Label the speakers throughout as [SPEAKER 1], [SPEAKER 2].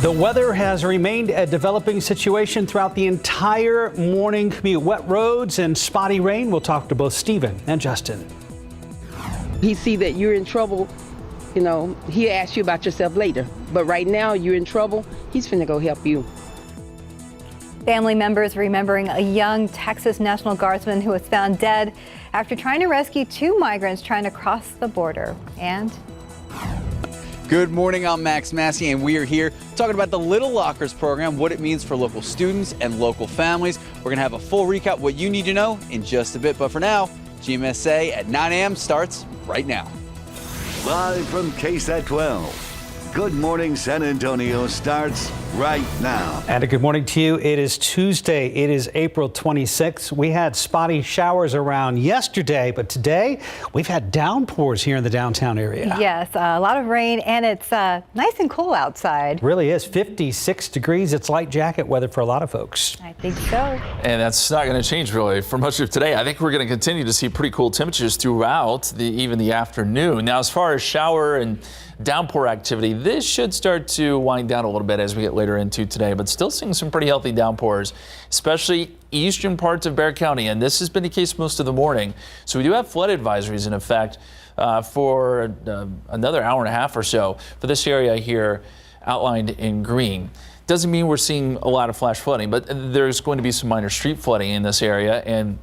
[SPEAKER 1] The weather has remained a developing situation throughout the entire morning commute. Wet roads and spotty rain. We'll talk to both Stephen and Justin.
[SPEAKER 2] He see that you're in trouble, you know, he'll ask you about yourself later. But right now you're in trouble, he's finna go help you.
[SPEAKER 3] Family members remembering a young Texas National Guardsman who was found dead after trying to rescue two migrants trying to cross the border. And
[SPEAKER 4] good morning, I'm Max Massey, and we are here talking about the Little Lockers program, what it means for local students and local families. We're going to have a full recap, what you need to know, in just a bit. But for now, GMSA at 9 a.m. starts right now.
[SPEAKER 5] Live from KSAT 12, Good Morning San Antonio starts right now.
[SPEAKER 1] And a good morning to you. It is Tuesday. It is April 26th. We had spotty showers around yesterday, but today we've had downpours here in the downtown area.
[SPEAKER 3] yes, a lot of rain, and it's nice and cool outside.
[SPEAKER 1] Really is 56 degrees. It's light jacket weather for a lot of folks.
[SPEAKER 3] I think so.
[SPEAKER 6] And that's not going to change really for much of today. I think we're going to continue to see pretty cool temperatures throughout even the afternoon. Now, as far as shower and downpour activity, this should start to wind down a little bit as we get later into today, but still seeing some pretty healthy downpours, especially eastern parts of Bexar County, and this has been the case most of the morning. So we do have flood advisories in effect for another hour and a half or so for this area here outlined in green. Doesn't mean we're seeing a lot of flash flooding, but there's going to be some minor street flooding in this area. And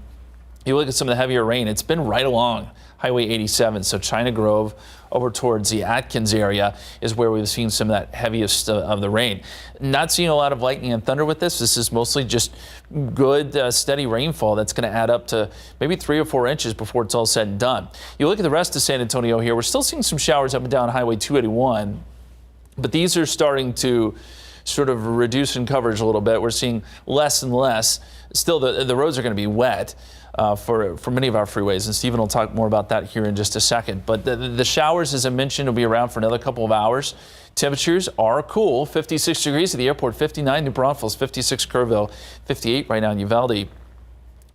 [SPEAKER 6] you look at some of the heavier rain, it's been right along Highway 87, so China Grove over towards the Atkins area is where we've seen some of that heaviest of the rain. Not seeing a lot of lightning and thunder with this. This is mostly just good, steady rainfall that's going to add up to maybe 3 or 4 inches before it's all said and done. You look at the rest of San Antonio here, we're still seeing some showers up and down Highway 281, but these are starting to sort of reduce in coverage a little bit. We're seeing less and less. Still, the roads are going to be wet for many of our freeways, and Stephen will talk more about that here in just a second. But the showers, as I mentioned, will be around for another couple of hours. Temperatures are cool, 56 degrees at the airport, 59 New Braunfels, 56 Kerrville, 58 right now in Uvalde,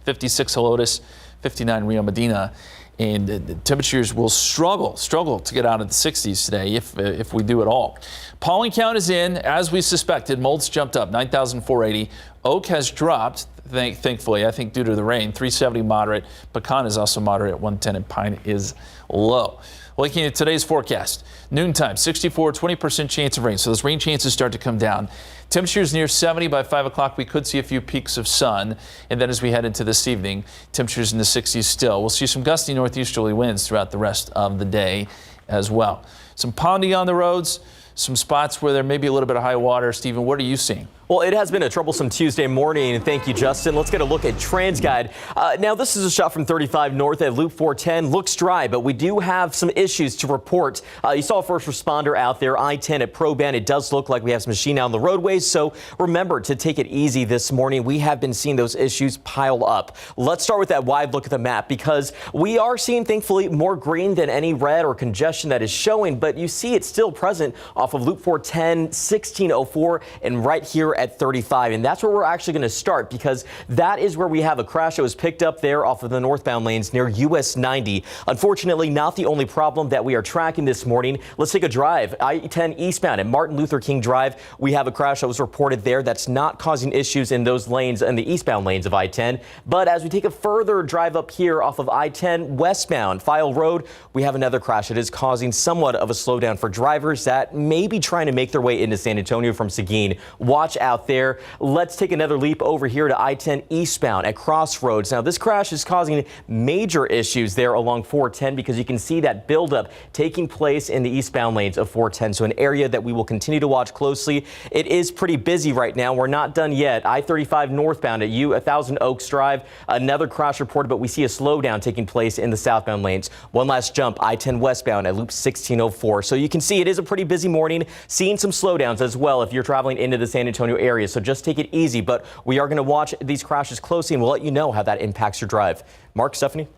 [SPEAKER 6] 56 Helotes, 59 Rio Medina. And the temperatures will struggle to get out of the 60s today if we do at all. Pollen count is in, as we suspected. Mold's jumped up, 9,480. Oak has dropped, thankfully, I think due to the rain, 370 moderate. Pecan is also moderate at 110, and Pine is low. Looking at today's forecast, noontime, 64, 20% chance of rain. So those rain chances start to come down. Temperatures near 70 by 5 o'clock. We could see a few peaks of sun. And then as we head into this evening, temperatures in the 60s still. We'll see some gusty northeasterly winds throughout the rest of the day as well. Some ponding on the roads, some spots where there may be a little bit of high water. Stephen, what are you seeing?
[SPEAKER 7] Well, it has been a troublesome Tuesday morning. Thank you, Justin. Let's get a look at TransGuide. Now, this is a shot from 35 north at Loop 410. Looks dry, but we do have some issues to report. You saw a first responder out there, I-10 at Proban. It does look like we have some machine out on the roadways, so remember to take it easy this morning. We have been seeing those issues pile up. Let's start with that wide look at the map, because we are seeing, thankfully, more green than any red or congestion that is showing, but you see it's still present off of Loop 410, 1604, and right here at 35. And that's where we're actually going to start, because that is where we have a crash that was picked up there off of the northbound lanes near US 90. Unfortunately, not the only problem that we are tracking this morning. Let's take a drive. I-10 eastbound at Martin Luther King Drive. We have a crash that was reported there that's not causing issues in those lanes, in the eastbound lanes of I-10. But as we take a further drive up here off of I-10 westbound File Road, we have another crash that is causing somewhat of a slowdown for drivers that may be trying to make their way into San Antonio from Seguin. Watch out there. Let's take another leap over here to I-10 eastbound at Crossroads. Now, this crash is causing major issues there along 410, because you can see that buildup taking place in the eastbound lanes of 410. So an area that we will continue to watch closely. It is pretty busy right now. We're not done yet. I-35 northbound at 1000 Oaks Drive. Another crash reported, but we see a slowdown taking place in the southbound lanes. One last jump, I-10 westbound at Loop 1604. So you can see it is a pretty busy morning. Seeing some slowdowns as well if you're traveling into the San Antonio area. So just take it easy, but we are going to watch these crashes closely, and we'll let you know how that impacts your drive. Mark, Stephanie.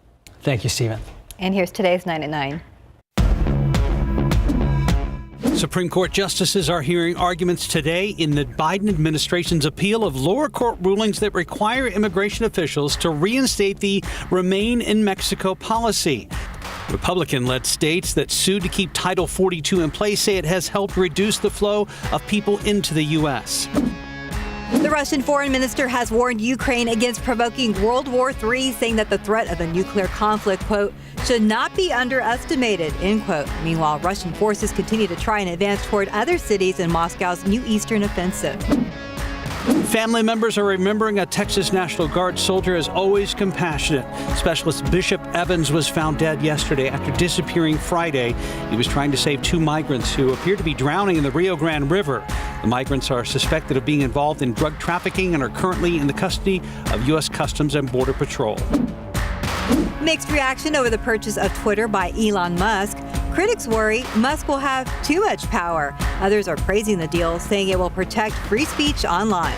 [SPEAKER 1] Thank you, Stephen.
[SPEAKER 3] And here's today's 9 at 9.
[SPEAKER 1] Supreme Court justices are hearing arguments today in the Biden administration's appeal of lower court rulings that require immigration officials to reinstate the Remain in Mexico policy. Republican-led states that sued to keep Title 42 in place say it has helped reduce the flow of people into the U.S.
[SPEAKER 3] The Russian foreign minister has warned Ukraine against provoking World War III, saying that the threat of a nuclear conflict, quote, should not be underestimated, end quote. Meanwhile, Russian forces continue to try and advance toward other cities in Moscow's new eastern offensive.
[SPEAKER 1] Family members are remembering a Texas National Guard soldier as always compassionate. Specialist Bishop Evans was found dead yesterday after disappearing Friday. He was trying to save two migrants who appeared to be drowning in the Rio Grande River. The migrants are suspected of being involved in drug trafficking and are currently in the custody of U.S. Customs and Border Patrol.
[SPEAKER 3] Mixed reaction over the purchase of Twitter by Elon Musk. Critics worry Musk will have too much power. Others are praising the deal, saying it will protect free speech online.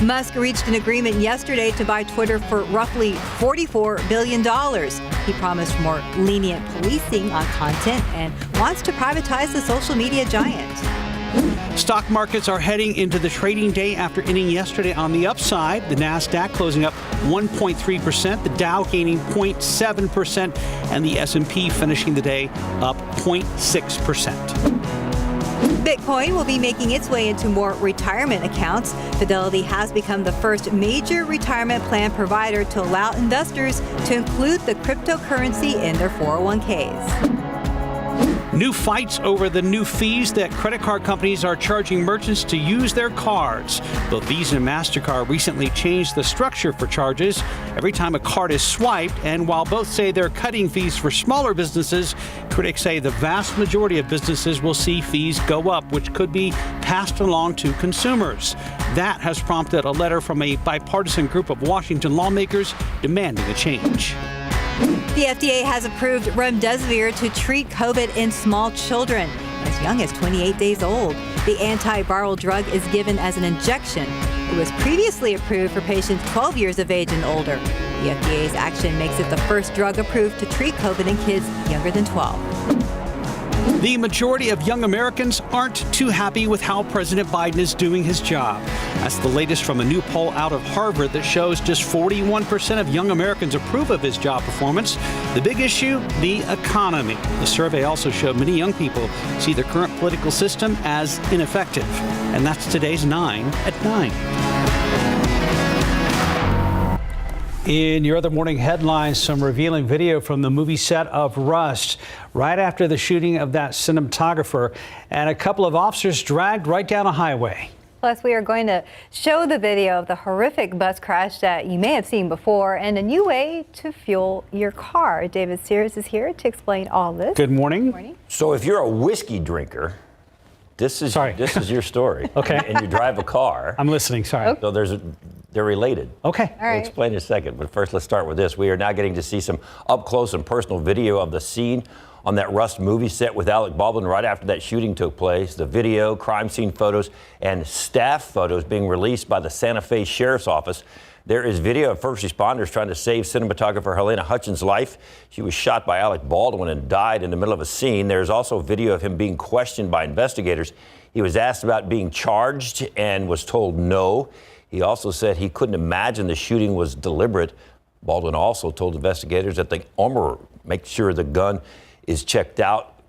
[SPEAKER 3] Musk reached an agreement yesterday to buy Twitter for roughly $44 billion. He promised more lenient policing on content and wants to privatize the social media giant.
[SPEAKER 1] Stock markets are heading into the trading day after ending yesterday on the upside. The Nasdaq closing up 1.3%, the Dow gaining 0.7%, and the S&P finishing the day up 0.6%.
[SPEAKER 3] Bitcoin will be making its way into more retirement accounts. Fidelity has become the first major retirement plan provider to allow investors to include the cryptocurrency in their 401ks.
[SPEAKER 1] New fights over the new fees that credit card companies are charging merchants to use their cards. Both Visa and MasterCard recently changed the structure for charges every time a card is swiped, and while both say they're cutting fees for smaller businesses, critics say the vast majority of businesses will see fees go up, which could be passed along to consumers. That has prompted a letter from a bipartisan group of Washington lawmakers demanding a change.
[SPEAKER 3] The FDA has approved remdesivir to treat COVID in small children as young as 28 days old. The antiviral drug is given as an injection. It was previously approved for patients 12 years of age and older. The FDA's action makes it the first drug approved to treat COVID in kids younger than 12.
[SPEAKER 1] The majority of young Americans aren't too happy with how President Biden is doing his job. That's the latest from a new poll out of Harvard that shows just 41% of young Americans approve of his job performance. The big issue, the economy. The survey also showed many young people see their current political system as ineffective. And that's today's 9 at 9. In your other morning headlines, some revealing video from the movie set of Rust right after the shooting of that cinematographer, and a couple of officers dragged right down a highway.
[SPEAKER 3] Plus, we are going to show the video of the horrific bus crash that you may have seen before and a new way to fuel your car. David Sears is here to explain all this.
[SPEAKER 1] Good morning.
[SPEAKER 3] Good morning.
[SPEAKER 8] So if you're a whiskey drinker, this is your story.
[SPEAKER 1] Okay.
[SPEAKER 8] And you drive a car.
[SPEAKER 1] I'm listening. Sorry.
[SPEAKER 3] Okay.
[SPEAKER 8] So they're related.
[SPEAKER 1] Okay.
[SPEAKER 3] All right.
[SPEAKER 8] I'll explain in a second, but first let's start with this. We are now getting to see some up close and personal video of the scene on that Rust movie set with Alec Baldwin right after that shooting took place. The video, crime scene photos, and staff photos being released by the Santa Fe Sheriff's Office. There is video of first responders trying to save cinematographer Helena Hutchins' life. She was shot by Alec Baldwin and died in the middle of a scene. There's also video of him being questioned by investigators. He was asked about being charged and was told no. He also said he couldn't imagine the shooting was deliberate. Baldwin also told investigators that the armorer make sure the gun is checked out.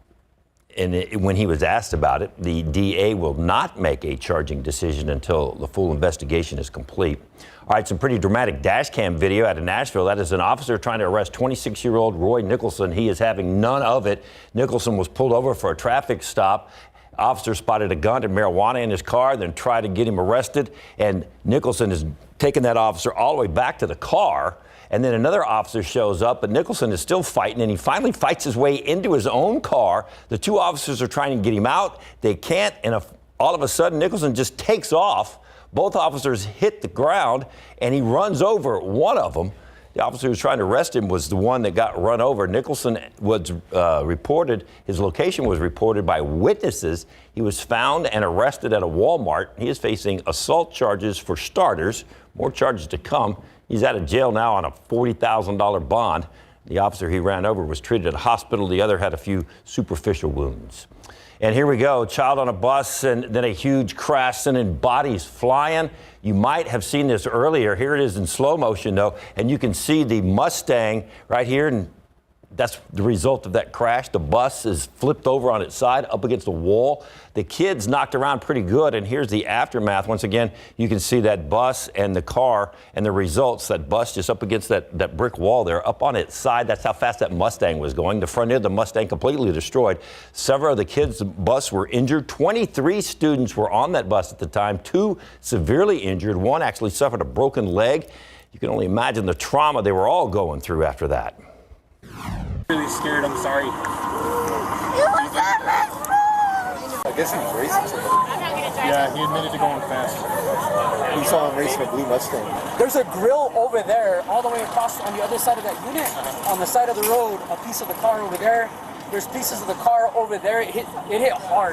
[SPEAKER 8] And when he was asked about it, the DA will not make a charging decision until the full investigation is complete. All right, some pretty dramatic dash cam video out of Nashville. That is an officer trying to arrest 26-year-old Roy Nicholson. He is having none of it. Nicholson was pulled over for a traffic stop. Officers spotted a gun and marijuana in his car, then tried to get him arrested. And Nicholson is taking that officer all the way back to the car. And then another officer shows up, but Nicholson is still fighting, and he finally fights his way into his own car. The two officers are trying to get him out. They can't, and all of a sudden, Nicholson just takes off. Both officers hit the ground, and he runs over one of them. The officer who was trying to arrest him was the one that got run over. Nicholson was reported, his location was reported by witnesses. He was found and arrested at a Walmart. He is facing assault charges for starters, more charges to come. He's out of jail now on a $40,000 bond. The officer he ran over was treated at a hospital. The other had a few superficial wounds. And here we go, child on a bus and then a huge crash sending bodies flying. You might have seen this earlier. Here it is in slow motion though, and you can see the Mustang right here and That's the result of that crash. The bus is flipped over on its side up against the wall. The kids knocked around pretty good, and here's the aftermath. Once again, you can see that bus and the car and the results. That bus just up against that brick wall there, up on its side. That's how fast that Mustang was going. The front end of the Mustang completely destroyed. Several of the kids' bus were injured. 23 students were on that bus at the time, 2 severely injured. 1 actually suffered a broken leg. You can only imagine the trauma they were all going through after that.
[SPEAKER 9] Really scared, I'm sorry.
[SPEAKER 10] I guess he was racing.
[SPEAKER 9] Yeah, he admitted to going fast.
[SPEAKER 10] We saw him racing a blue Mustang.
[SPEAKER 11] There's a grill over there, all the way across on the other side of that unit. On the side of the road, a piece of the car over there. There's pieces of the car over there. It hit hard.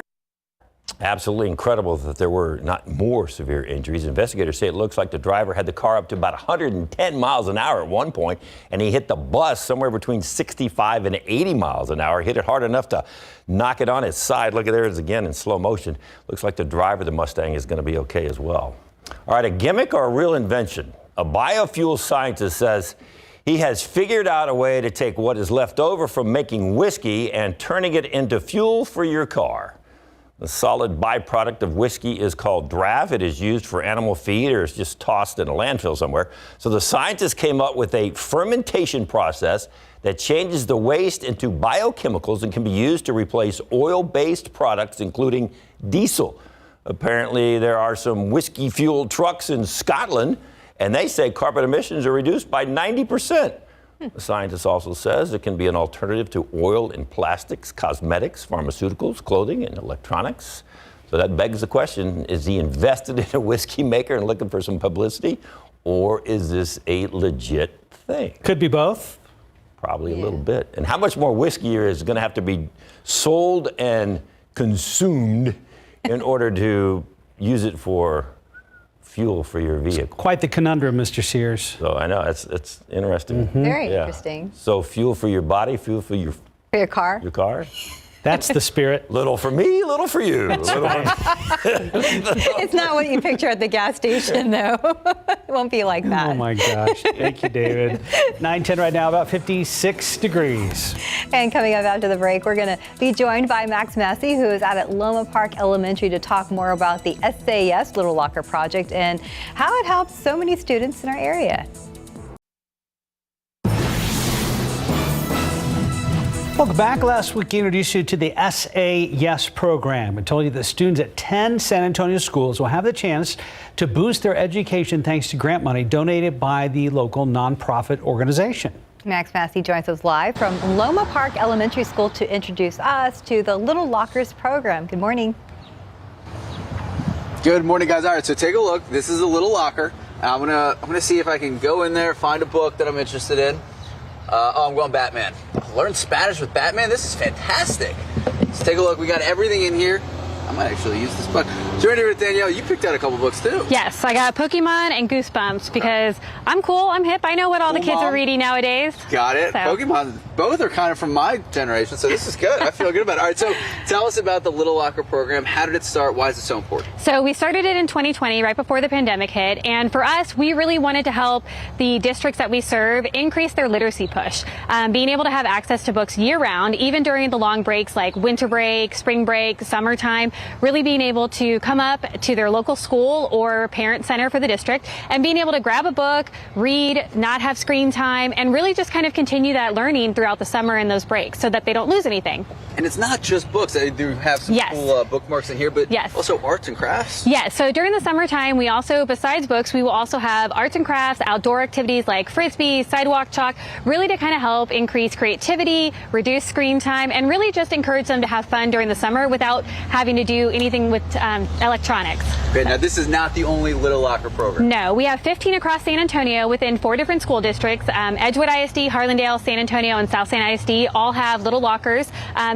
[SPEAKER 8] Absolutely incredible that there were not more severe injuries. Investigators say it looks like the driver had the car up to about 110 miles an hour at one point, and he hit the bus somewhere between 65 and 80 miles an hour. Hit it hard enough to knock it on its side. Look at there it is again in slow motion. Looks like the driver of the Mustang is going to be okay as well. All right, a gimmick or a real invention? A biofuel scientist says he has figured out a way to take what is left over from making whiskey and turning it into fuel for your car. The solid byproduct of whiskey is called draff. It is used for animal feed or is just tossed in a landfill somewhere. So the scientists came up with a fermentation process that changes the waste into biochemicals and can be used to replace oil-based products, including diesel. Apparently, there are some whiskey-fueled trucks in Scotland, and they say carbon emissions are reduced by 90%. The scientist also says it can be an alternative to oil in plastics, cosmetics, pharmaceuticals, clothing, and electronics. So that begs the question, is he invested in a whiskey maker and looking for some publicity, or is this a legit thing?
[SPEAKER 1] Could be both.
[SPEAKER 8] Probably a little bit. And how much more whiskey is going to have to be sold and consumed in order to use it for fuel for your vehicle?
[SPEAKER 1] Quite the conundrum, Mr. Sears.
[SPEAKER 8] So I know, it's interesting.
[SPEAKER 3] Very interesting.
[SPEAKER 8] So fuel for your body, fuel for your
[SPEAKER 3] car.
[SPEAKER 8] Your car?
[SPEAKER 1] That's the spirit.
[SPEAKER 8] Little for me, little for you.
[SPEAKER 3] It's not what you picture at the gas station, though. It won't be like that.
[SPEAKER 1] Oh my gosh. Thank you, David. 9:10 right now, about 56 degrees.
[SPEAKER 3] And coming up after the break, we're going to be joined by Max Massey, who is out at Loma Park Elementary to talk more about the SAS Little Locker project and how it helps so many students in our area.
[SPEAKER 1] Welcome back. Last week, we introduced you to the SAS program and told you that students at 10 San Antonio schools will have the chance to boost their education thanks to grant money donated by the local nonprofit organization.
[SPEAKER 3] Max Massey joins us live from Loma Park Elementary School to introduce us to the Little Lockers program. Good morning.
[SPEAKER 4] Good morning, guys. All right, so take a look. This is a little locker. I'm gonna see if I can go in there, find a book that I'm interested in. I'm going Batman. Learn Spanish with Batman? This is fantastic. Let's take a look. We got everything in here. I might actually use this book. Joining here with Danielle, you picked out a couple books too.
[SPEAKER 12] Yes, I got Pokemon and Goosebumps because I'm cool, I'm hip, I know what all the kids are reading nowadays.
[SPEAKER 4] Got it.
[SPEAKER 12] So.
[SPEAKER 4] Pokemon, both are kind of from my generation, so this is good. I feel good about it. All right, so tell us about the Little Locker program. How did it start? Why is it so important?
[SPEAKER 12] So we started it in 2020, right before the pandemic hit, and for us, we really wanted to help the districts that we serve increase their literacy push. Being able to have access to books year-round, even during the long breaks like winter break, spring break, summertime, really being able to come up to their local school or parent center for the district and being able to grab a book, read, not have screen time, and really just kind of continue that learning throughout the summer and those breaks so that they don't lose anything.
[SPEAKER 4] And it's not just books. I do have some cool bookmarks in here, but also arts and crafts.
[SPEAKER 12] Yes, so during the summertime, we also, besides books, we will also have arts and crafts, outdoor activities like frisbee, sidewalk chalk, really to kind of help increase creativity, reduce screen time, and really just encourage them to have fun during the summer without having to do anything with electronics.
[SPEAKER 4] Okay, now this is not the only Little Locker program.
[SPEAKER 12] No, we have 15 across San Antonio within 4 different school districts. Edgewood ISD, Harlandale, San Antonio, and South San ISD all have Little Lockers.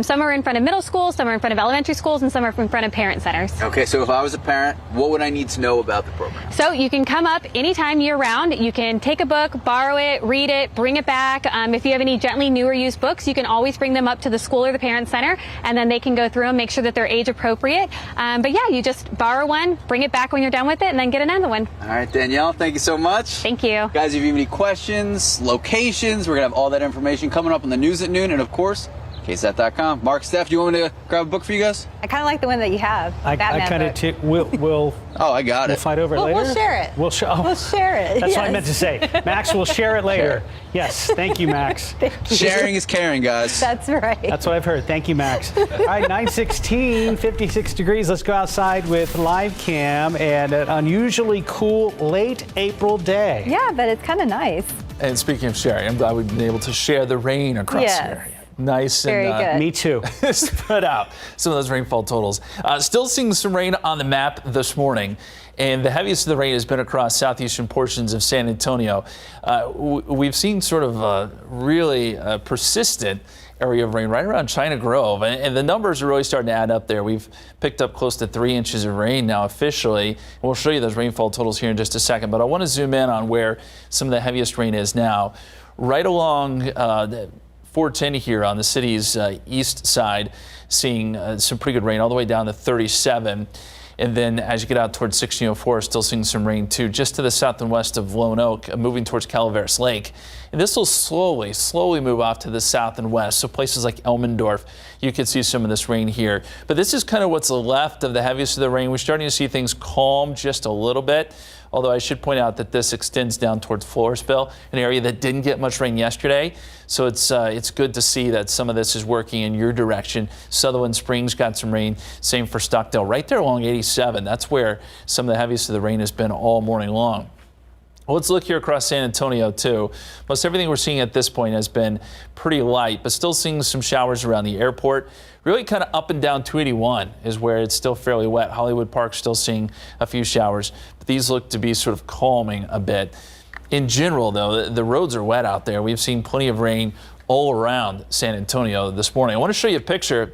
[SPEAKER 12] Some are in front of middle schools, some are in front of elementary schools, and some are in front of parent centers.
[SPEAKER 4] Okay, so if I was a parent, what would I need to know about the program?
[SPEAKER 12] So you can come up anytime year-round. You can take a book, borrow it, read it, bring it back. If you have any gently newer used books, you can always bring them up to the school or the parent center, and then they can go through and make sure that they're age appropriate appropriate. But yeah, you just borrow one, bring it back when you're done with it, and then get another one.
[SPEAKER 4] All right, Danielle, thank you so much.
[SPEAKER 12] Thank you.
[SPEAKER 4] Guys, if you have any questions, locations, we're going to have all that information coming up on the news at noon. And of course, KSAT.com. Mark, Steph, do you want me to grab a book for you guys?
[SPEAKER 3] I kind of like the one that you have.
[SPEAKER 13] I kind of we'll
[SPEAKER 4] oh, I got it.
[SPEAKER 13] We'll fight over it later.
[SPEAKER 3] We'll share it.
[SPEAKER 13] We'll share it. That's what I meant to say. Max will share it later. Yes, thank you, Max.
[SPEAKER 3] Thank you.
[SPEAKER 4] Sharing is caring, guys.
[SPEAKER 3] That's right.
[SPEAKER 13] That's what I've heard. Thank you, Max. All right, 9:16, 56 degrees. Let's go outside with live cam and an unusually cool late April day.
[SPEAKER 3] Yeah, but it's kind of nice.
[SPEAKER 6] And speaking of sharing, I'm glad we've been able to share the rain across the area. Nice and
[SPEAKER 3] very good.
[SPEAKER 13] Me too.
[SPEAKER 6] spread out some of those rainfall totals. Still seeing some rain on the map this morning, and the heaviest of the rain has been across southeastern portions of San Antonio. We've seen sort of a really persistent area of rain right around China Grove, and the numbers are really starting to add up there. We've picked up close to 3 inches of rain now officially. We'll show you those rainfall totals here in just a second, but I want to zoom in on where some of the heaviest rain is now. Right along 410 here on the city's east side, seeing some pretty good rain all the way down to 37. And then as you get out towards 1604, still seeing some rain too, just to the south and west of Lone Oak, moving towards Calaveras Lake. And this will slowly move off to the south and west. So places like Elmendorf, you could see some of this rain here. But this is kind of what's left of the heaviest of the rain. We're starting to see things calm just a little bit. Although I should point out that this extends down towards Floresville, an area that didn't get much rain yesterday. So it's good to see that some of this is working in your direction. Sutherland Springs got some rain. Same for Stockdale, right there along 87. That's where some of the heaviest of the rain has been all morning long. Well, let's look here across San Antonio too. Most everything we're seeing at this point has been pretty light, but still seeing some showers around the airport. Really kind of up and down 281 is where it's still fairly wet. Hollywood Park still seeing a few showers, but these look to be sort of calming a bit. In general, though, the roads are wet out there. We've seen plenty of rain all around San Antonio this morning. I want to show you a picture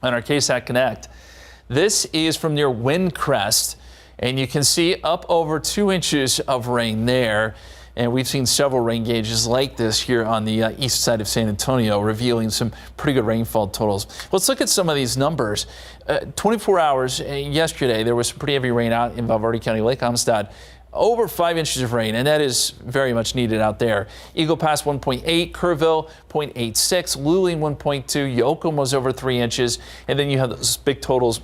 [SPEAKER 6] on our KSAT Connect. This is from near Windcrest, and you can see up over 2 inches of rain there. And we've seen several rain gauges like this here on the east side of San Antonio, revealing some pretty good rainfall totals. Let's look at some of these numbers. 24 hours yesterday, there was some pretty heavy rain out in Valverde County, Lake Amistad. Over 5 inches of rain, and that is very much needed out there. Eagle Pass 1.8, Kerrville 0.86, Luling 1.2, Yoakum was over 3 inches, and then you have those big totals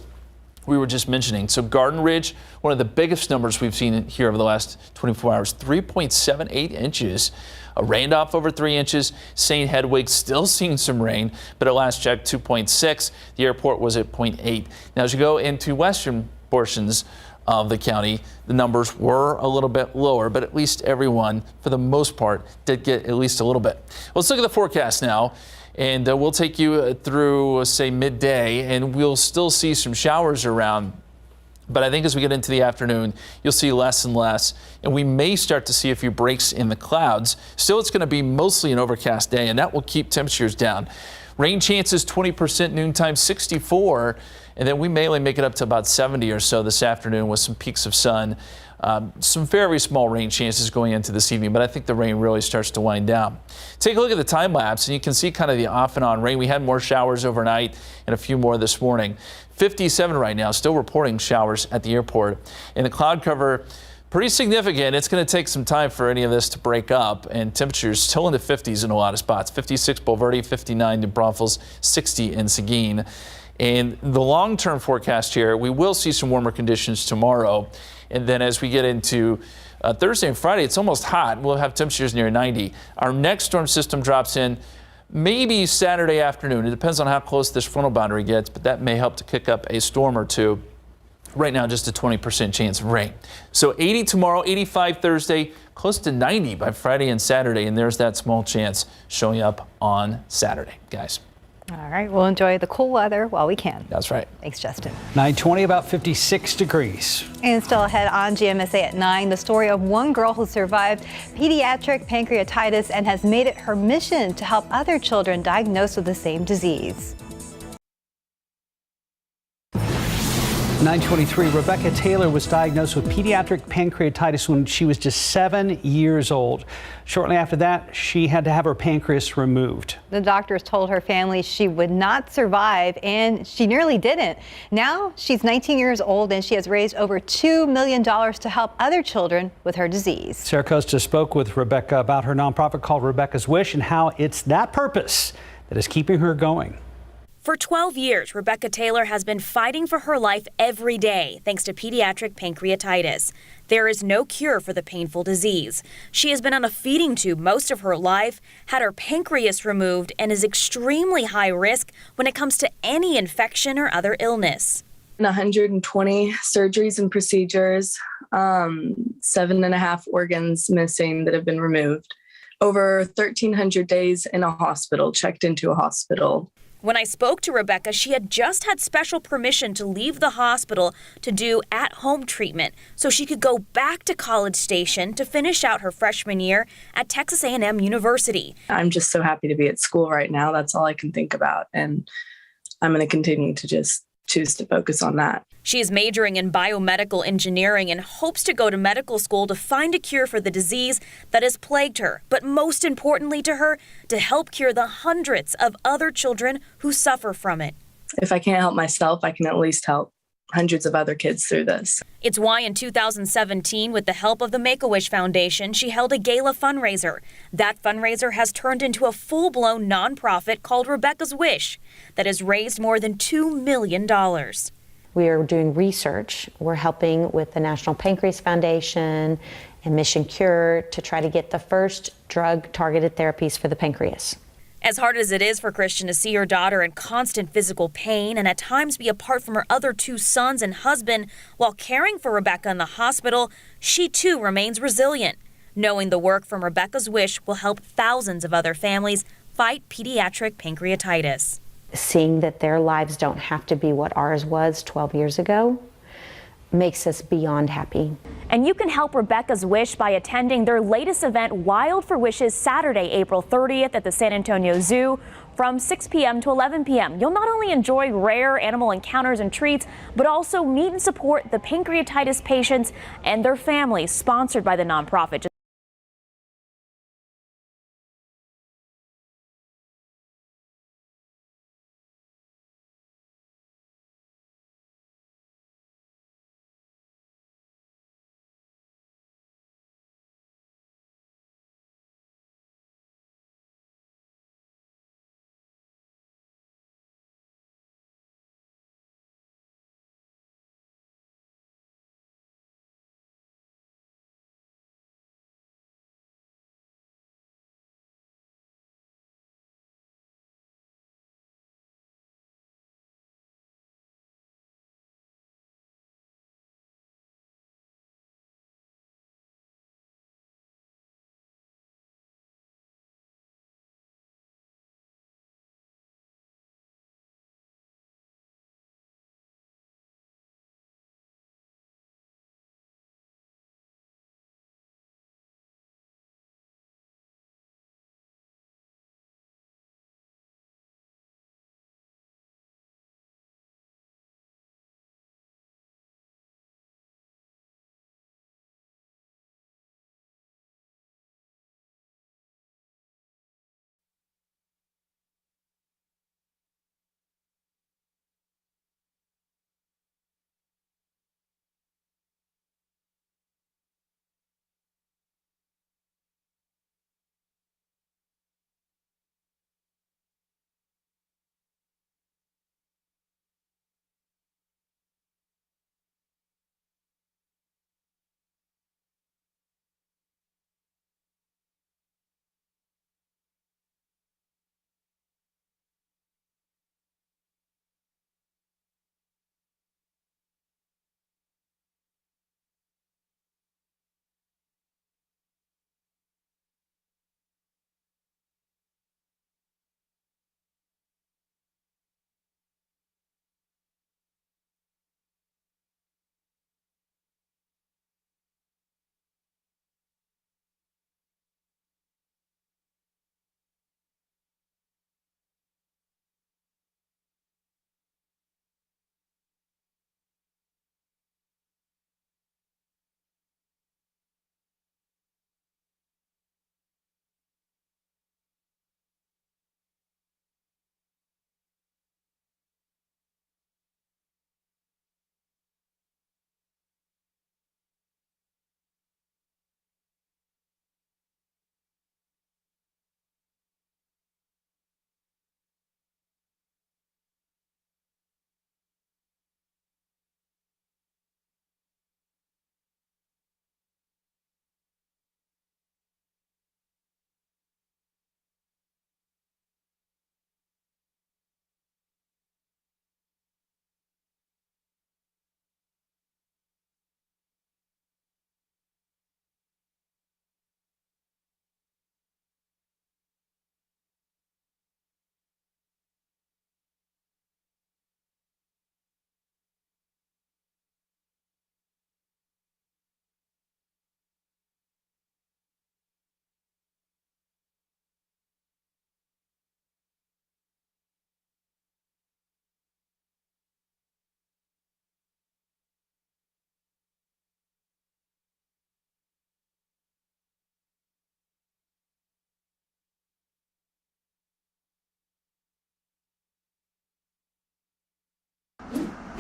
[SPEAKER 6] we were just mentioning. So Garden Ridge, one of the biggest numbers we've seen here over the last 24 hours, 3.78 inches. Randolph over 3 inches. St. Hedwig still seeing some rain, but at last check 2.6. The airport was at 0.8. Now as you go into western portions of the county, the numbers were a little bit lower, but at least everyone, for the most part, did get at least a little bit. Let's look at the forecast now. And we'll take you through, say, midday, and we'll still see some showers around. But I think as we get into the afternoon, you'll see less and less, and we may start to see a few breaks in the clouds. Still, it's going to be mostly an overcast day, and that will keep temperatures down. Rain chances 20% noontime, 64, and then we may only make it up to about 70 or so this afternoon with some peaks of sun. Some very small rain chances going into this evening, but I think the rain really starts to wind down. Take a look at the time lapse, and you can see kind of the off and on rain. We had more showers overnight and a few more this morning. 57 right now, still reporting showers at the airport. And the cloud cover, pretty significant. It's going to take some time for any of this to break up, and temperatures still in the 50s in a lot of spots. 56 Bulverde, 59 in Braunfels, 60 in Seguin. And the long-term forecast here, we will see some warmer conditions tomorrow. And then as we get into Thursday and Friday, it's almost hot. We'll have temperatures near 90. Our next storm system drops in maybe Saturday afternoon. It depends on how close this frontal boundary gets, but that may help to kick up a storm or two. Right now, just a 20% chance of rain. So 80 tomorrow, 85 Thursday, close to 90 by Friday and Saturday. And there's that small chance showing up on Saturday, guys.
[SPEAKER 3] All right, we'll enjoy the cool weather while we can.
[SPEAKER 6] That's right.
[SPEAKER 3] Thanks, Justin.
[SPEAKER 13] 9:20, about 56 degrees.
[SPEAKER 3] And still ahead on GMSA at 9, the story of one girl who survived pediatric pancreatitis and has made it her mission to help other children diagnosed with the same disease.
[SPEAKER 13] 9:23, Rebecca Taylor was diagnosed with pediatric pancreatitis when she was just 7 years old. Shortly after that, she had to have her pancreas removed.
[SPEAKER 3] The doctors told her family she would not survive, and she nearly didn't. Now she's 19 years old, and she has raised over $2 million to help other children with her disease.
[SPEAKER 13] Sarah Costa spoke with Rebecca about her nonprofit called Rebecca's Wish and how it's that purpose that is keeping her going.
[SPEAKER 14] For 12 years, Rebecca Taylor has been fighting for her life every day thanks to pediatric pancreatitis. There is no cure for the painful disease. She has been on a feeding tube most of her life, had her pancreas removed, and is extremely high risk when it comes to any infection or other illness.
[SPEAKER 15] 120 surgeries and procedures, 7.5 organs missing that have been removed. Over 1,300 days in a hospital, checked into a hospital.
[SPEAKER 14] When I spoke to Rebecca, she had just had special permission to leave the hospital to do at-home treatment so she could go back to College Station to finish out her freshman year at Texas A&M University.
[SPEAKER 15] I'm just so happy to be at school right now. That's all I can think about. And I'm going to continue to just choose to focus on that.
[SPEAKER 14] She is majoring in biomedical engineering and hopes to go to medical school to find a cure for the disease that has plagued her, but most importantly to her, to help cure the hundreds of other children who suffer from it.
[SPEAKER 15] If I can't help myself, I can at least help hundreds of other kids through this.
[SPEAKER 14] It's why in 2017, with the help of the Make-A-Wish Foundation, she held a gala fundraiser. That fundraiser has turned into a full-blown nonprofit called Rebecca's Wish that has raised more than $2 million.
[SPEAKER 16] We are doing research. We're helping with the National Pancreas Foundation and Mission Cure to try to get the first drug-targeted therapies for the pancreas.
[SPEAKER 14] As hard as it is for Christian to see her daughter in constant physical pain and at times be apart from her other 2 sons and husband while caring for Rebecca in the hospital, she too remains resilient, knowing the work from Rebecca's Wish will help thousands of other families fight pediatric pancreatitis.
[SPEAKER 16] Seeing that their lives don't have to be what ours was 12 years ago makes us beyond happy.
[SPEAKER 14] And you can help Rebecca's Wish by attending their latest event, Wild for Wishes, Saturday, April 30th at the San Antonio Zoo from 6 p.m. to 11 p.m. You'll not only enjoy rare animal encounters and treats, but also meet and support the pancreatitis patients and their families, sponsored by the nonprofit.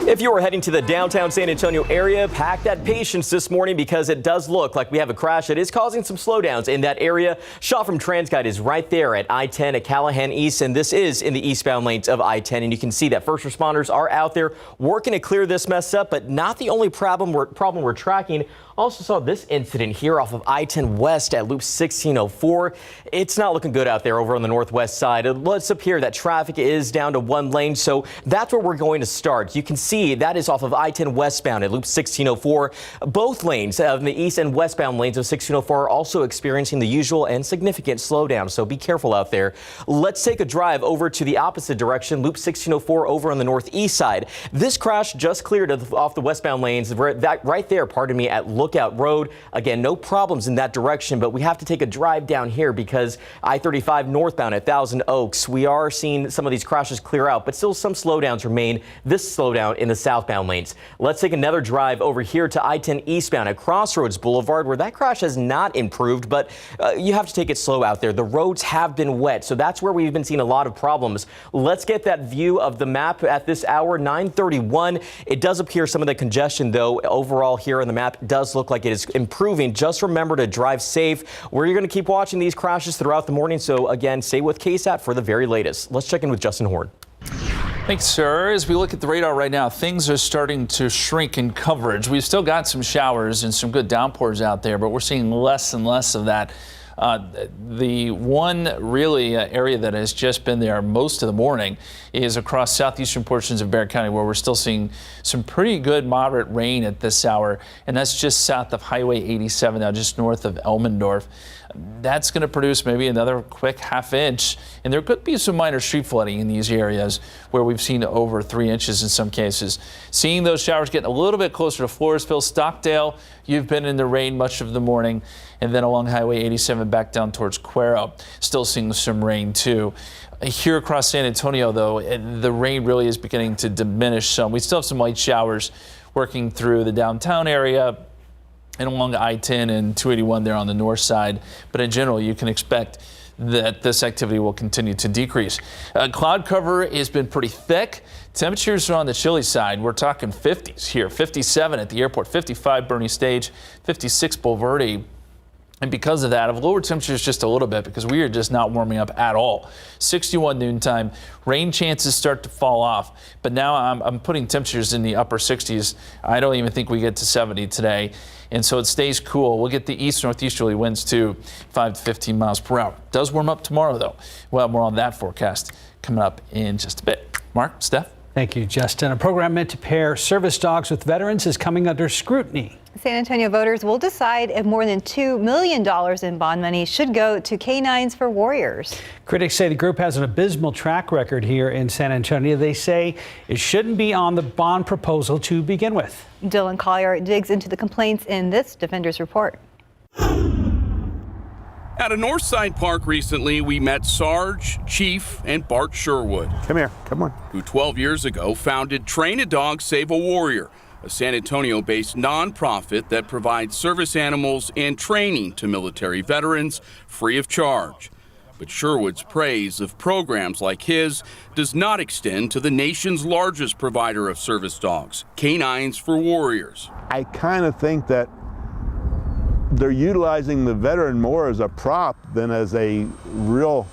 [SPEAKER 7] If you are heading to the downtown San Antonio area, pack that patience this morning because it does look like we have a crash that is causing some slowdowns in that area. Shot from TransGuide is right there at I-10 at Callahan East, and this is in the eastbound lanes of I-10. And you can see that first responders are out there working to clear this mess up, but not the only problem we're tracking. Also saw this incident here off of I-10 West at Loop 1604. It's not looking good out there over on the northwest side. It looks up here that traffic is down to one lane, so that's where we're going to start. You can see that is off of I-10 westbound at Loop 1604. Both lanes of the east and westbound lanes of 1604 are also experiencing the usual and significant slowdown, so be careful out there. Let's take a drive over to the opposite direction, Loop 1604 over on the northeast side. This crash just cleared off the westbound lanes right there, at Lookout Road. Again, no problems in that direction, but we have to take a drive down here because I-35 northbound at Thousand Oaks, we are seeing some of these crashes clear out, but still some slowdowns remain. This slowdown in the southbound lanes. Let's take another drive over here to I-10 eastbound at Crossroads Boulevard, where that crash has not improved, but you have to take it slow out there. The roads have been wet, so that's where we've been seeing a lot of problems. Let's get that view of the map at this hour, 9:31. It does appear some of the congestion, though, overall here on the map does look like it is improving. Just remember to drive safe. We're going to keep watching these crashes throughout the morning. So again, stay with KSAT for the very latest. Let's check in with Justin Horn.
[SPEAKER 6] Thanks, sir. As we look at the radar right now, things are starting to shrink in coverage. We've still got some showers and some good downpours out there, but we're seeing less and less of that. The one really area that has just been there most of the morning is across southeastern portions of Barrett County, where we're still seeing some pretty good moderate rain at this hour, and that's just south of Highway 87, now just north of Elmendorf. That's going to produce maybe another quick half inch, and there could be some minor street flooding in these areas where we've seen over 3 inches in some cases. Seeing those showers getting a little bit closer to Floresville, Stockdale. You've been in the rain much of the morning, and then along Highway 87 back down towards Cuero, still seeing some rain too. Here across San Antonio, though, the rain really is beginning to diminish some. We still have some light showers working through the downtown area and along I-10 and 281 there on the north side. But in general, you can expect that this activity will continue to decrease. Cloud cover has been pretty thick. Temperatures are on the chilly side. We're talking 50s here, 57 at the airport, 55 Bernie Stage, 56 Bulverde. And because of that, I've lowered temperatures just a little bit because we are just not warming up at all. 61 noontime, rain chances start to fall off, but now I'm putting temperatures in the upper 60s. I don't even think we get to 70 today, and so it stays cool. We'll get the east-northeasterly winds too, 5 to 15 miles per hour. It does warm up tomorrow, though. We'll have more on that forecast coming up in just a bit. Mark, Steph?
[SPEAKER 13] Thank you, Justin. A program meant to pair service dogs with veterans is coming under scrutiny.
[SPEAKER 3] San Antonio voters will decide if more than $2 million in bond money should go to Canines for Warriors.
[SPEAKER 13] Critics say the group has an abysmal track record here in San Antonio. They say it shouldn't be on the bond proposal to begin with.
[SPEAKER 3] Dylan Collier digs into the complaints in this Defenders Report.
[SPEAKER 17] At a Northside Park recently, we met Sarge, Chief, and Bart Sherwood.
[SPEAKER 10] Come here, come on.
[SPEAKER 17] Who 12 years ago founded Train a Dog, Save a Warrior, a San Antonio-based nonprofit that provides service animals and training to military veterans free of charge. But Sherwood's praise of programs like his does not extend to the nation's largest provider of service dogs, Canines for Warriors.
[SPEAKER 18] I kind of think that they're utilizing the veteran more as a prop than as a real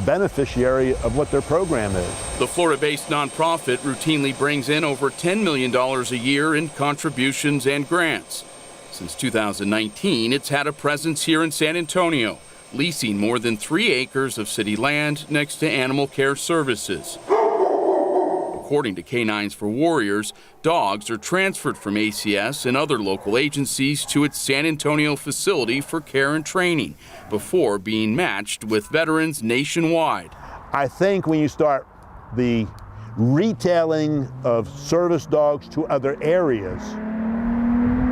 [SPEAKER 18] beneficiary of what their program is.
[SPEAKER 17] The Florida-based nonprofit routinely brings in over $10 million a year in contributions and grants. Since 2019, it's had a presence here in San Antonio, leasing more than 3 acres of city land next to animal care services. According to Canines for Warriors, dogs are transferred from ACS and other local agencies to its San Antonio facility for care and training before being matched with veterans nationwide.
[SPEAKER 18] I think when you start the retailing of service dogs to other areas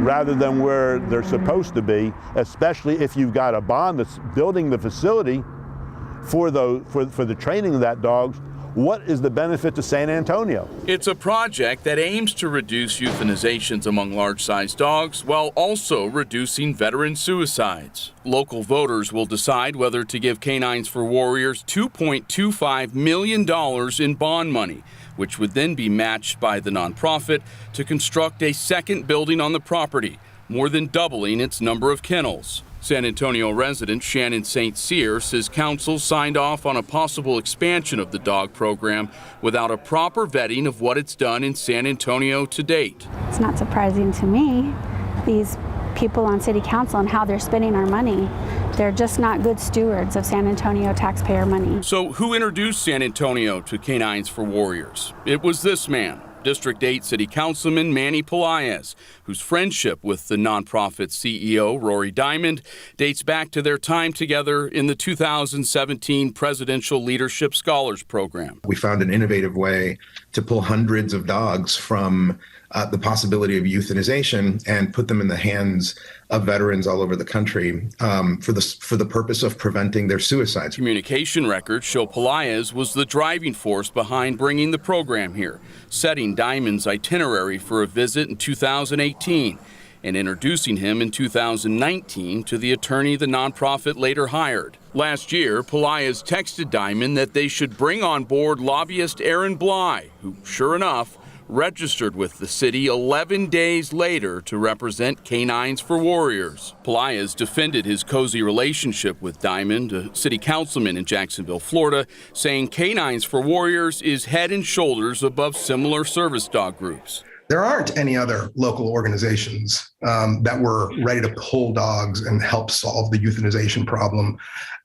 [SPEAKER 18] rather than where they're supposed to be, especially if you've got a bond that's building the facility for the training of that dog, what is the benefit to San Antonio?
[SPEAKER 17] It's a project that aims to reduce euthanizations among large-sized dogs while also reducing veteran suicides. Local voters will decide whether to give Canines for Warriors $2.25 million in bond money, which would then be matched by the nonprofit to construct a second building on the property, more than doubling its number of kennels. San Antonio resident Shannon St. Cyr says council signed off on a possible expansion of the dog program without a proper vetting of what it's done in San Antonio to date.
[SPEAKER 19] It's not surprising to me, these people on city council and how they're spending our money. They're just not good stewards of San Antonio taxpayer money.
[SPEAKER 17] So who introduced San Antonio to Canines for Warriors? It was this man, District 8 City Councilman Manny Pelaez, whose friendship with the nonprofit CEO Rory Diamond dates back to their time together in the 2017 Presidential Leadership Scholars Program.
[SPEAKER 20] We found an innovative way to pull hundreds of dogs from the possibility of euthanization and put them in the hands of veterans all over the country for the purpose of preventing their suicides.
[SPEAKER 17] Communication records show Pelaez was the driving force behind bringing the program here, setting Diamond's itinerary for a visit in 2018 and introducing him in 2019 to the attorney the nonprofit later hired. Last year, Pelaez texted Diamond that they should bring on board lobbyist Aaron Bly, who, sure enough, registered with the city 11 days later to represent Canines for Warriors. Pelaez defended his cozy relationship with Diamond, a city councilman in Jacksonville, Florida, saying Canines for Warriors is head and shoulders above similar service dog groups.
[SPEAKER 21] There aren't any other local organizations that were ready to pull dogs and help solve the euthanization problem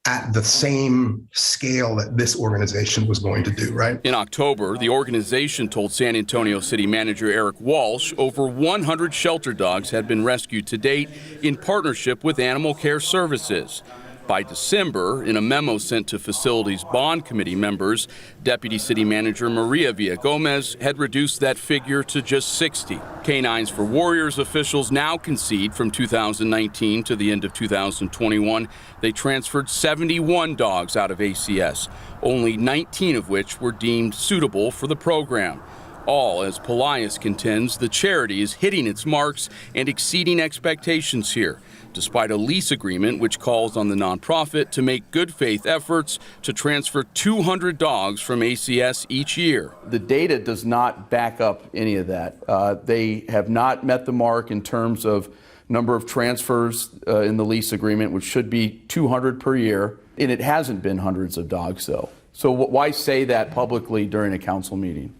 [SPEAKER 21] at the same scale that this organization was going to do, right?
[SPEAKER 17] In October, the organization told San Antonio City Manager Eric Walsh over 100 shelter dogs had been rescued to date in partnership with Animal Care Services. By December, in a memo sent to Facilities Bond Committee members, Deputy City Manager Maria Villagomez had reduced that figure to just 60. Canines for Warriors officials now concede from 2019 to the end of 2021, they transferred 71 dogs out of ACS, only 19 of which were deemed suitable for the program. All, as Pelaez contends, the charity is hitting its marks and exceeding expectations here, despite a lease agreement which calls on the nonprofit to make good faith efforts to transfer 200 dogs from ACS each year.
[SPEAKER 22] The data does not back up any of that. They have not met the mark in terms of number of transfers in the lease agreement, which should be 200 per year, and it hasn't been hundreds of dogs, though. So why say that publicly during a council meeting?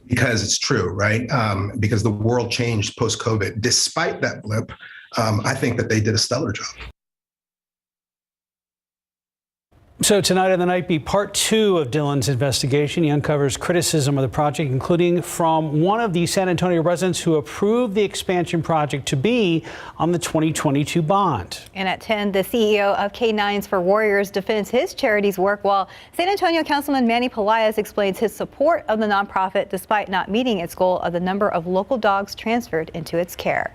[SPEAKER 21] Because it's true, right? Because the world changed post-COVID. Despite that blip, I think that they did a stellar job.
[SPEAKER 13] So tonight on the Night Beat, part 2 of Dylan's investigation. He uncovers criticism of the project, including from one of the San Antonio residents who approved the expansion project to be on the 2022 bond.
[SPEAKER 3] And at 10, the CEO of Canines for Warriors defends his charity's work, while San Antonio Councilman Manny Pelaez explains his support of the nonprofit despite not meeting its goal of the number of local dogs transferred into its care.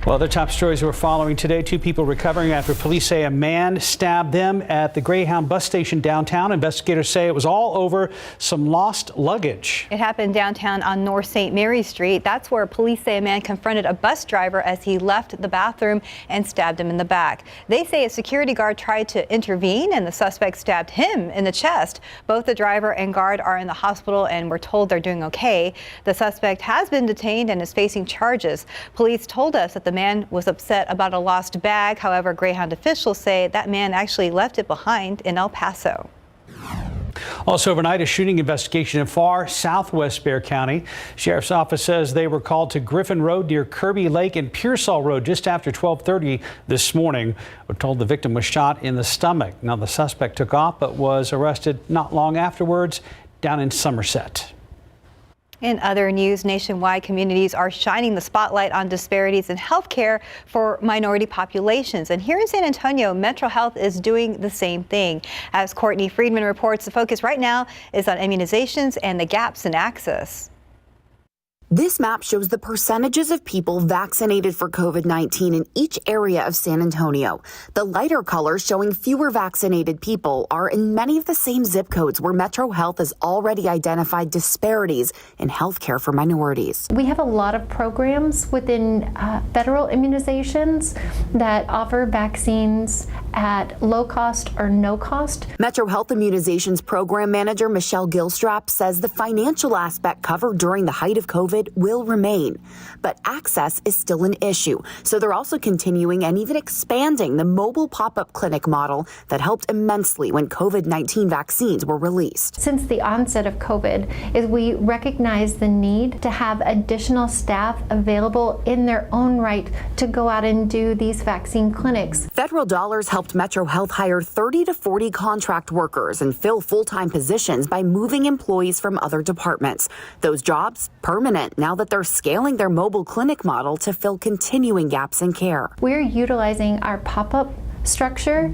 [SPEAKER 13] Well, other top stories we're following today. 2 people recovering after police say a man stabbed them at the Greyhound bus station downtown. Investigators say it was all over some lost luggage.
[SPEAKER 3] It happened downtown on North St. Mary Street. That's where police say a man confronted a bus driver as he left the bathroom and stabbed him in the back. They say a security guard tried to intervene and the suspect stabbed him in the chest. Both the driver and guard are in the hospital and we're told they're doing okay. The suspect has been detained and is facing charges. Police told us that the man was upset about a lost bag. However, Greyhound officials say that man actually left it behind in El Paso.
[SPEAKER 13] Also overnight, a shooting investigation in far southwest Bexar County. Sheriff's office says they were called to Griffin Road near Kirby Lake and Pearsall Road just after 12:30 this morning. We're told the victim was shot in the stomach. Now, the suspect took off but was arrested not long afterwards down in Somerset.
[SPEAKER 3] In other news, nationwide communities are shining the spotlight on disparities in health care for minority populations. And here in San Antonio, Metro Health is doing the same thing. As Courtney Friedman reports, the focus right now is on immunizations and the gaps in access.
[SPEAKER 2] This map shows the percentages of people vaccinated for COVID-19 in each area of San Antonio. The lighter colors showing fewer vaccinated people are in many of the same zip codes where Metro Health has already identified disparities in healthcare for minorities.
[SPEAKER 5] We have a lot of programs within federal immunizations that offer vaccines at low cost or no cost.
[SPEAKER 2] Metro Health Immunizations Program Manager Michelle Gilstrap says the financial aspect covered during the height of COVID will remain, but access is still an issue. So they're also continuing and even expanding the mobile pop-up clinic model that helped immensely when COVID-19 vaccines were released.
[SPEAKER 5] Since the onset of COVID, is we recognize the need to have additional staff available in their own right to go out and do these vaccine clinics.
[SPEAKER 2] Federal dollars helped Metro Health hire 30 to 40 contract workers and fill full-time positions by moving employees from other departments. Those jobs permanent now that they're scaling their mobile clinic model to fill continuing gaps in care.
[SPEAKER 5] We're utilizing our pop-up structure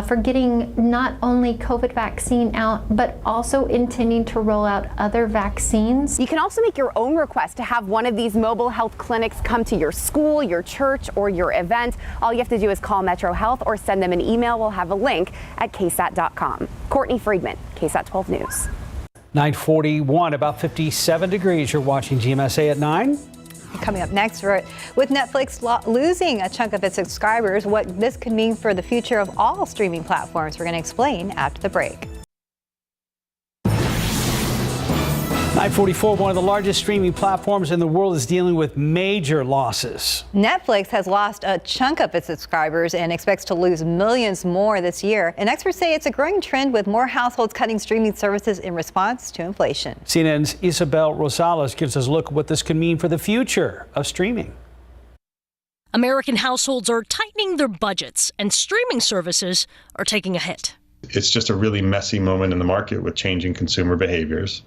[SPEAKER 5] for getting not only COVID vaccine out, but also intending to roll out other vaccines.
[SPEAKER 23] You can also make your own request to have one of these mobile health clinics come to your school, your church, or your event. All you have to do is call Metro Health or send them an email. We'll have a link at KSAT.com. Courtney Friedman, KSAT 12 News.
[SPEAKER 13] 9:41, about 57 degrees. You're watching GMSA at 9.
[SPEAKER 3] Coming up next, with Netflix losing a chunk of its subscribers, what this could mean for the future of all streaming platforms. We're going to explain after the break.
[SPEAKER 13] 9:44, one of the largest streaming platforms in the world is dealing with major losses.
[SPEAKER 3] Netflix has lost a chunk of its subscribers and expects to lose millions more this year. And experts say it's a growing trend with more households cutting streaming services in response to inflation.
[SPEAKER 13] CNN's Isabel Rosales gives us a look at what this could mean for the future of streaming.
[SPEAKER 24] American households are tightening their budgets and streaming services are taking a hit.
[SPEAKER 25] It's just a really messy moment in the market with changing consumer behaviors.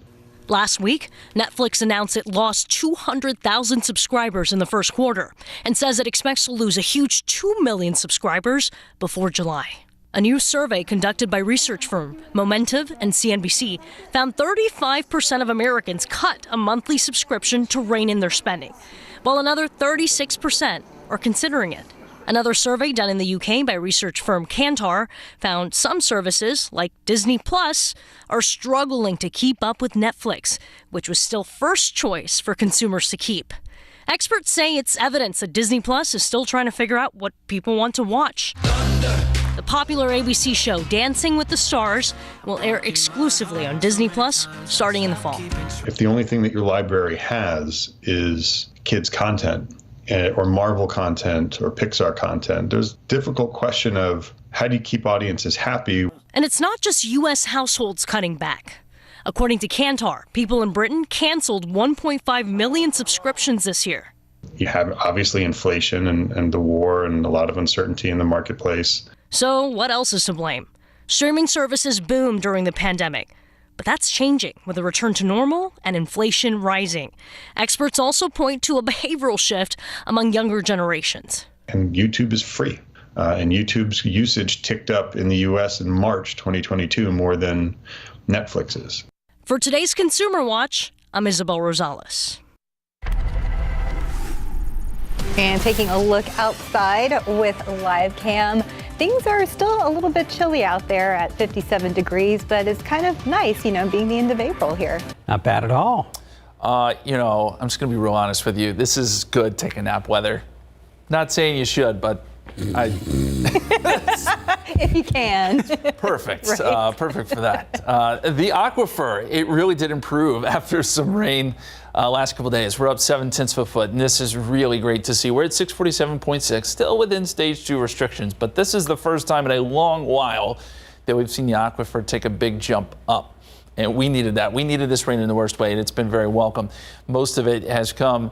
[SPEAKER 24] Last week, Netflix announced it lost 200,000 subscribers in the first quarter and says it expects to lose a huge 2 million subscribers before July. A new survey conducted by research firm Momentive and CNBC found 35% of Americans cut a monthly subscription to rein in their spending, while another 36% are considering it. Another survey done in the UK by research firm Kantar found some services, like Disney Plus, are struggling to keep up with Netflix, which was still first choice for consumers to keep. Experts say it's evidence that Disney Plus is still trying to figure out what people want to watch. The popular ABC show Dancing with the Stars will air exclusively on Disney Plus starting in the fall.
[SPEAKER 25] If the only thing that your library has is kids' content, or Marvel content or Pixar content, there's a difficult question of how do you keep audiences happy?
[SPEAKER 24] And it's not just U.S. households cutting back. According to Kantar, people in Britain canceled 1.5 million subscriptions this year.
[SPEAKER 25] You have obviously inflation and the war and a lot of uncertainty in the marketplace.
[SPEAKER 24] So what else is to blame? Streaming services boomed during the pandemic. But that's changing with a return to normal and inflation rising. Experts also point to a behavioral shift among younger generations.
[SPEAKER 25] And YouTube is free. And YouTube's usage ticked up in the U.S. in March 2022 more than Netflix's.
[SPEAKER 24] For today's Consumer Watch, I'm Isabel Rosales.
[SPEAKER 3] And taking a look outside with live cam. Things are still a little bit chilly out there at 57 degrees, but it's kind of nice, being the end of April here.
[SPEAKER 13] Not bad at all.
[SPEAKER 6] I'm just going to be real honest with you. This is good take a nap weather. Not saying you should, but
[SPEAKER 3] if you can.
[SPEAKER 6] Perfect.
[SPEAKER 3] Right.
[SPEAKER 6] Perfect for that. The aquifer, it really did improve after some rain last couple days. We're up 0.7 of a foot, and this is really great to see. We're at 647.6, still within stage 2 restrictions, but this is the first time in a long while that we've seen the aquifer take a big jump up. And we needed that. We needed this rain in the worst way, and it's been very welcome. Most of it has come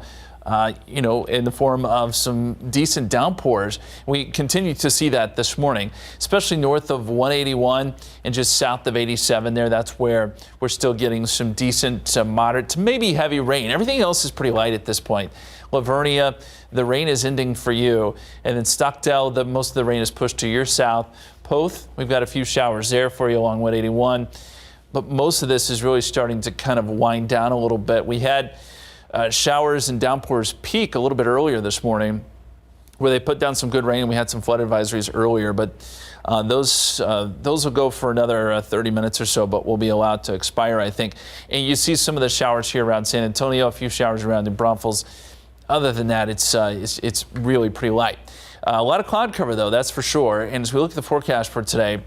[SPEAKER 6] in the form of some decent downpours. We continue to see that this morning, especially north of 181 and just south of 87 there. That's where we're still getting some decent, moderate to maybe heavy rain. Everything else is pretty light at this point. Lavernia, the rain is ending for you. And then Stockdale, most of the rain is pushed to your south. Poth, we've got a few showers there for you along 181. But most of this is really starting to kind of wind down a little bit. We had showers and downpours peak a little bit earlier this morning, where they put down some good rain. We had some flood advisories earlier, but those will go for another 30 minutes or so, but will be allowed to expire, I think. And you see some of the showers here around San Antonio, a few showers around New Braunfels. Other than that, it's really pretty light. A lot of cloud cover, though, that's for sure. And as we look at the forecast for today,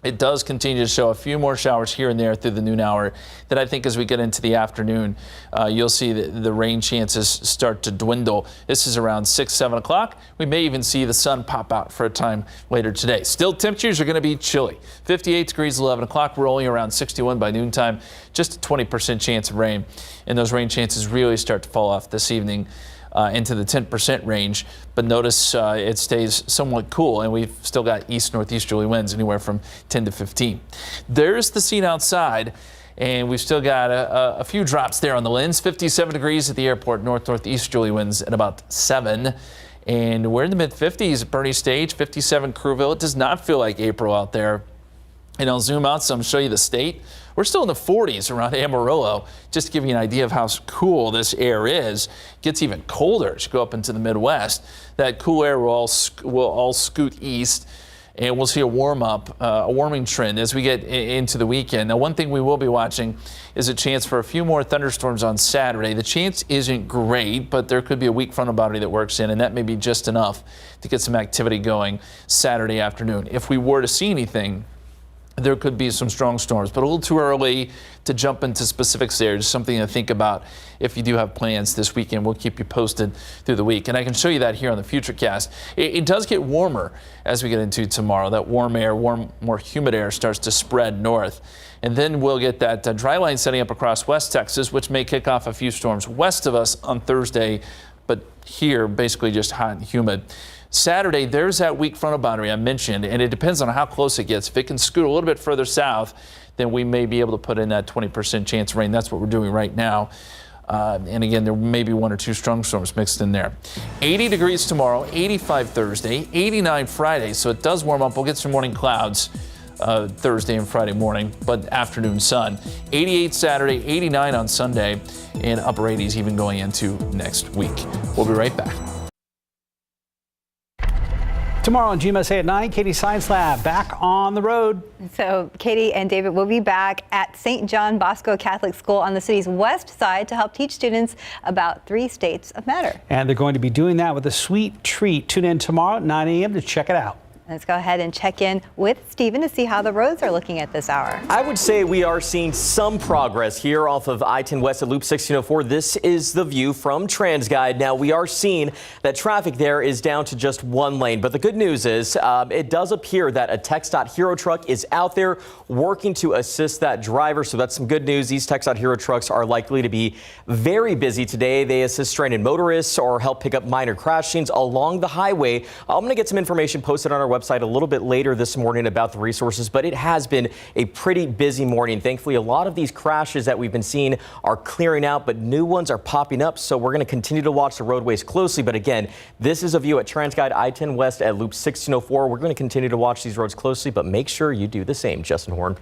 [SPEAKER 6] it does continue to show a few more showers here and there through the noon hour. That I think as we get into the afternoon, you'll see the rain chances start to dwindle. This is around 6, 7 o'clock. We may even see the sun pop out for a time later today. Still, temperatures are going to be chilly. 58 degrees, 11 o'clock. We're only around 61 by noontime. Just a 20% chance of rain. And those rain chances really start to fall off this evening into the 10% range. But notice it stays somewhat cool, and we've still got east-northeasterly winds anywhere from 10 to 15. There's the scene outside, and we've still got a few drops there on the lens. 57 degrees at the airport, north-northeasterly winds at about 7. And we're in the mid-50s at Bernie Stage, 57 Crewville. It does not feel like April out there. And I'll zoom out some, show you the state. We're still in the 40s around Amarillo, just to give you an idea of how cool this air is. It gets even colder as you go up into the Midwest. That cool air will all scoot east, and we'll see a warming trend as we get into the weekend. Now, one thing we will be watching is a chance for a few more thunderstorms on Saturday. The chance isn't great, but there could be a weak frontal boundary that works in, and that may be just enough to get some activity going Saturday afternoon. If we were to see anything, there could be some strong storms, but a little too early to jump into specifics there. Just something to think about if you do have plans this weekend. We'll keep you posted through the week. And I can show you that here on the Futurecast. It does get warmer as we get into tomorrow. That warm air, more humid air starts to spread north. And then we'll get that dry line setting up across West Texas, which may kick off a few storms west of us on Thursday. But here, basically just hot and humid. Saturday, there's that weak frontal boundary I mentioned, and it depends on how close it gets. If it can scoot a little bit further south, then we may be able to put in that 20% chance of rain. That's what we're doing right now. And again, there may be 1 or 2 strong storms mixed in there. 80 degrees tomorrow, 85 Thursday, 89 Friday. So it does warm up. We'll get some morning clouds Thursday and Friday morning, but afternoon sun. 88 Saturday, 89 on Sunday, and upper 80s even going into next week. We'll be right back.
[SPEAKER 13] Tomorrow on GMSA at 9, Katie Science Lab back on the road.
[SPEAKER 3] So Katie and David will be back at St. John Bosco Catholic School on the city's west side to help teach students about 3 states of matter.
[SPEAKER 13] And they're going to be doing that with a sweet treat. Tune in tomorrow at 9 a.m. to check it out.
[SPEAKER 3] Let's go ahead and check in with Stephen to see how the roads are looking at this hour.
[SPEAKER 7] I would say we are seeing some progress here off of I-10 West at Loop 1604. This is the view from TransGuide. Now, we are seeing that traffic there is down to just 1 lane. But the good news is it does appear that a TxDOT Hero truck is out there working to assist that driver. So that's some good news. These TxDOT Hero trucks are likely to be very busy today. They assist stranded motorists or help pick up minor crash scenes along the highway. I'm going to get some information posted on our website a little bit later this morning about the resources, but it has been a pretty busy morning. Thankfully, a lot of these crashes that we've been seeing are clearing out, but new ones are popping up. So we're going to continue to watch the roadways closely. But again, this is a view at TransGuide I-10 West at Loop 1604. We're going to continue to watch these roads closely, but make sure you do the same. Justin Horn.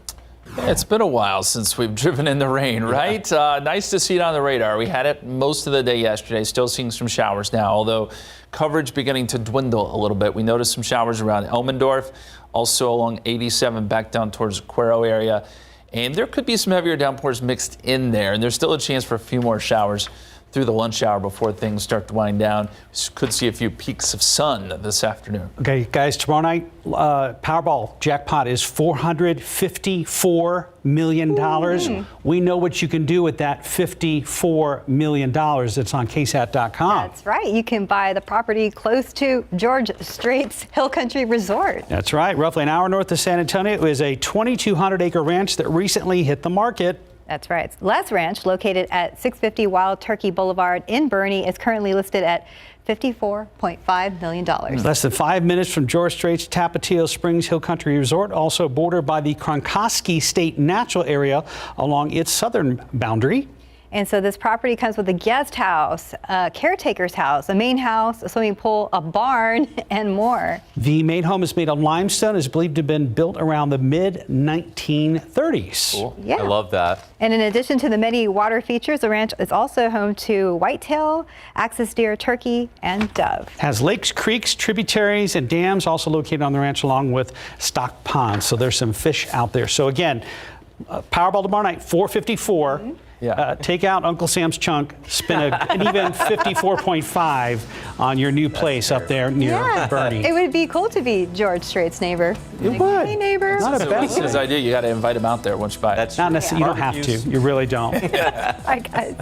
[SPEAKER 6] It's been a while since we've driven in the rain, right? Nice to see it on the radar. We had it most of the day yesterday, still seeing some showers now, although coverage beginning to dwindle a little bit. We noticed some showers around Elmendorf, also along 87 back down towards the Cuero area. And there could be some heavier downpours mixed in there, and there's still a chance for a few more showers through the lunch hour before things start to wind down. We could see a few peaks of sun this afternoon.
[SPEAKER 13] Okay, guys, tomorrow night, Powerball jackpot is $454 million. We know what you can do with that $54 million. It's on KSAT.com.
[SPEAKER 3] That's right. You can buy the property close to George Strait's Hill Country Resort.
[SPEAKER 13] That's right. Roughly an hour north of San Antonio. It was a 2,200-acre ranch that recently hit the market.
[SPEAKER 3] That's right. Les Ranch, located at 650 Wild Turkey Boulevard in Bernie, is currently listed at $54.5 million.
[SPEAKER 13] Less than 5 minutes from George Strait's Tapatio Springs Hill Country Resort, also bordered by the Kronkosky State Natural Area along its southern boundary.
[SPEAKER 3] And so this property comes with a guest house, a caretaker's house, a main house, a swimming pool, a barn, and more.
[SPEAKER 13] The main home is made of limestone, is believed to have been built around the mid-1930s.
[SPEAKER 7] Cool.
[SPEAKER 3] Yeah.
[SPEAKER 7] I love that.
[SPEAKER 3] And in addition to the many water features, the ranch is also home to whitetail, axis deer, turkey, and dove.
[SPEAKER 13] Has lakes, creeks, tributaries, and dams also located on the ranch, along with stock ponds. So there's some fish out there. So again, Powerball tomorrow night, 454. Take out Uncle Sam's chunk, spin an even 54.5 on your new place up there near Bernie.
[SPEAKER 3] It would be cool to be George Strait's neighbor.
[SPEAKER 13] It would.
[SPEAKER 3] Hey, neighbor.
[SPEAKER 13] Not a bad
[SPEAKER 6] His idea, you got to invite him out there once you buy it.
[SPEAKER 13] Not necessarily. You don't have to. You really don't.
[SPEAKER 3] Bye, guys.